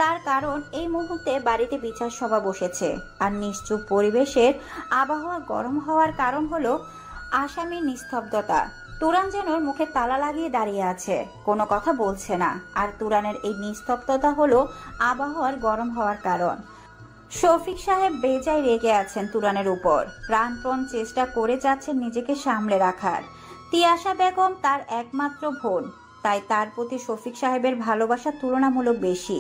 তার কারণ এই মুহূর্তে বাড়িতে বিচার সভা বসেছে, আর নিশ্চুপ পরিবেশের আবহাওয়া গরম হওয়ার কারণ হলো আসামির নিস্তব্ধতা। তুরান যেন মুখে তালা লাগিয়ে দাঁড়িয়ে আছে, কোনো কথা বলছে না। আর তুরানের এই নিস্তব্ধতা হলো আবহাওয়ার গরম হওয়ার কারণ। শফিক সাহেব বেজায় রেগে আছেন তুরানের উপর, প্রাণপণ চেষ্টা করে যাচ্ছেন নিজেকে সামলে রাখার। তিয়াশা বেগম তার একমাত্র বোন, তাই তার প্রতি শফিক সাহেবের ভালোবাসা তুলনামূলক বেশি।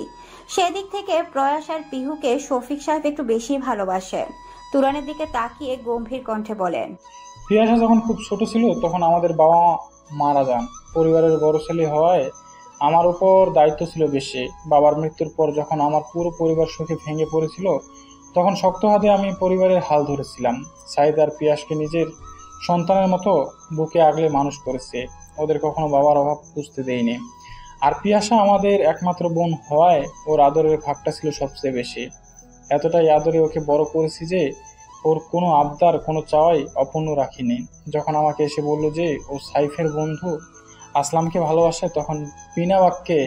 সেদিক থেকে প্রয়াস আর পিহুকে শফিক সাহেব একটু বেশি ভালোবাসেন। তুরানের দিকে তাকিয়ে গম্ভীর কণ্ঠে বলেন, তিয়াশা যখন খুব ছোট ছিল তখন আমাদের বাবা মারা যান। পরিবারের বড় ছেলে হওয়ায় আমার উপর দায়িত্ব ছিল বেশি। বাবার মৃত্যুর পর যখন আমার পুরো পরিবার সুখে ভেঙে পড়েছিল, তখন শক্ত হাতে আমি পরিবারের হাল ধরেছিলাম। সাইদ আর পিয়াসকে নিজের সন্তানের মতো বুকে আগলে মানুষ করেছে, ওদের কখনো বাবার অভাব বুঝতে দেয়নি। আর পিয়াসা আমাদের একমাত্র বোন হওয়ায় ওর আদরের ভাগটা ছিল সবচেয়ে বেশি। এতটাই আদরে ওকে বড় করেছি যে ওর কোনো আবদার, কোনো চাওয়াই অপূর্ণ রাখিনি। যখন আমাকে এসে বলল যে ও সাইফের বন্ধু আসলামকে ভালোবাসে, তখন বিনা বাক্যে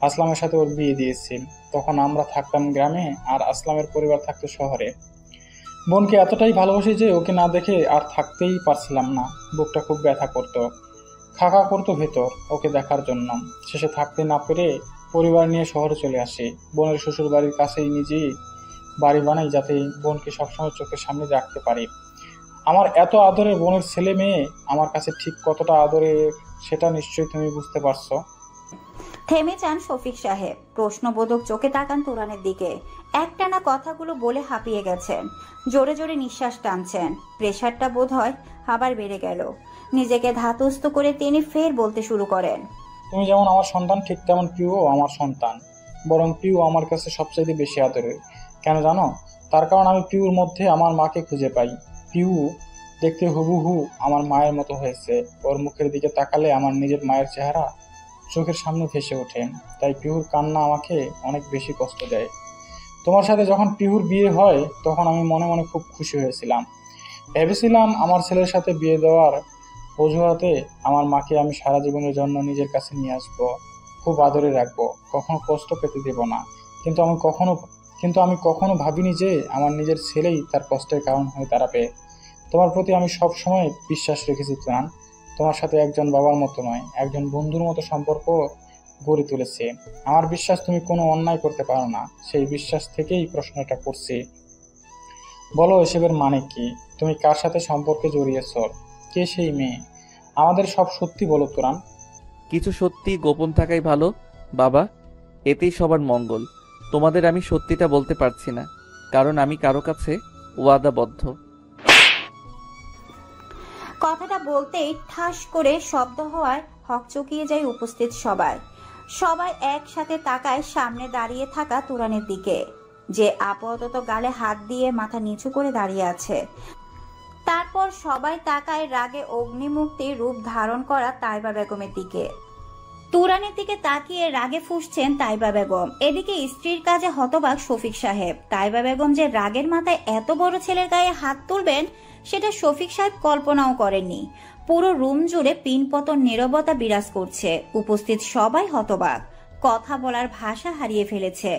আসলামের সাথে ওর বিয়ে দিয়েছি। তখন আমরা থাকতাম গ্রামে আর আসলামের পরিবার থাকতো শহরে। বোনকে এতটাই ভালোবাসি যে ওকে না দেখে আর থাকতেই পারছিলাম না। বুকটা খুব ব্যথা করতো, খাকা করতো ভেতর ওকে দেখার জন্য। শেষে থাকতে না পেরে পরিবার নিয়ে শহরে চলে আসি। বোনের শ্বশুর বাড়ির কাছেই নিজেই বাড়ি বানাই, যাতে বোনকে সবসময় চোখের সামনে রাখতে পারি। আমার এত আদরের বোনের ছেলে মেয়ে আমার কাছে ঠিক কতটা আদরের সেটা নিশ্চয়ই তুমি বুঝতে পারছো। থেমে যান শফিক সাহেব, প্রশ্নবোধক চোখে তাকান তুরানের দিকে। একটানা কথাগুলো বলে হাঁপিয়ে গেছেন, জোরে জোরে নিঃশ্বাস টানছেন। প্রেশারটা বোধ হয় আবার বেড়ে গেল। নিজেকে ধাতস্থ করে তিনি ফের বলতে শুরু করেন, তুমি যেমন আমার সন্তান, ঠিক তেমন পিউও আমার সন্তান। বরং পিউ আমার কাছে সবচাইতে বেশি আদরের। কেন জানো? তার কারণ আমি পিউর মধ্যে আমার মাকে খুঁজে পাই। পিউ দেখতে হুবহু আমার মায়ের মতো হয়েছে। ওর মুখের দিকে তাকালে আমার নিজের মায়ের চেহারা চোখের সামনে ভেসে ওঠে। তাই পিহুর কান্না আমাকে অনেক বেশি কষ্ট দেয়। তোমার সাথে যখন পিহুর বিয়ে হয় তখন আমি মনে মনে খুব খুশি হয়েছিলাম। ভেবেছিলাম আমার ছেলের সাথে বিয়ে দেওয়ার অজুহাতে আমার মাকে আমি সারা জীবনের জন্য নিজের কাছে নিয়ে আসবো, খুব আদরে রাখবো, কখনো কষ্ট পেতে দেব না। কিন্তু আমি কখনো ভাবিনি যে আমার নিজের ছেলেই তার কষ্টের কারণ হয়ে দাঁড়াবে। তোমার প্রতি আমি সব সময় বিশ্বাস রেখেছি তুরান। তোমার সাথে একজন বাবার মতো নয়, একজন বন্ধুর মতো সম্পর্ক গড়ে তুলেছে। আমার বিশ্বাস তুমি কোনো অন্যায় করতে পারো না। সেই বিশ্বাস থেকেই প্রশ্নটা করছি। বলো, এসবের মানে কি? তুমি কার সাথে সম্পর্কে জড়িয়েছ? কে সেই মেয়ে? আমাদের সব সত্যি বলো তুরান। কিছু সত্যি গোপন থাকাই ভালো বাবা, এতেই সবার মঙ্গল। তোমাদের আমি সত্যিটা বলতে পারছি না, কারণ আমি কারো কাছে ওয়াদাবদ্ধ। কথাটা বলতেই ঠাস করে শব্দ হওয়ায় হকচকিয়ে যায় উপস্থিত সবাই একসাথে তাকায় সামনে দাঁড়িয়ে থাকা তুরানের দিকে, যে আপাতত গালে হাত দিয়ে মাথা নিচু করে দাঁড়িয়ে আছে। তারপর সবাই তাকায় রাগে অগ্নিমুক্তি রূপ ধারণ করা তাইবা বেগমের দিকে। তুরানের দিকে তাকিয়ে রাগে ফুঁসছেন তাইবা বেগম। এদিকে স্ত্রীর কাজে হতবাক শফিক সাহেব। তাইবা বেগম যে রাগের মাথায় এত বড় ছেলের গায়ে হাত তুলবেন সেটা শফিক সাহেব কল্পনাও করেননি। পুরো রুম জুড়ে পিনপতন নীরবতা বিরাজ করছে। উপস্থিত সবাই হতবাক, কথা বলার ভাষা হারিয়ে ফেলেছে।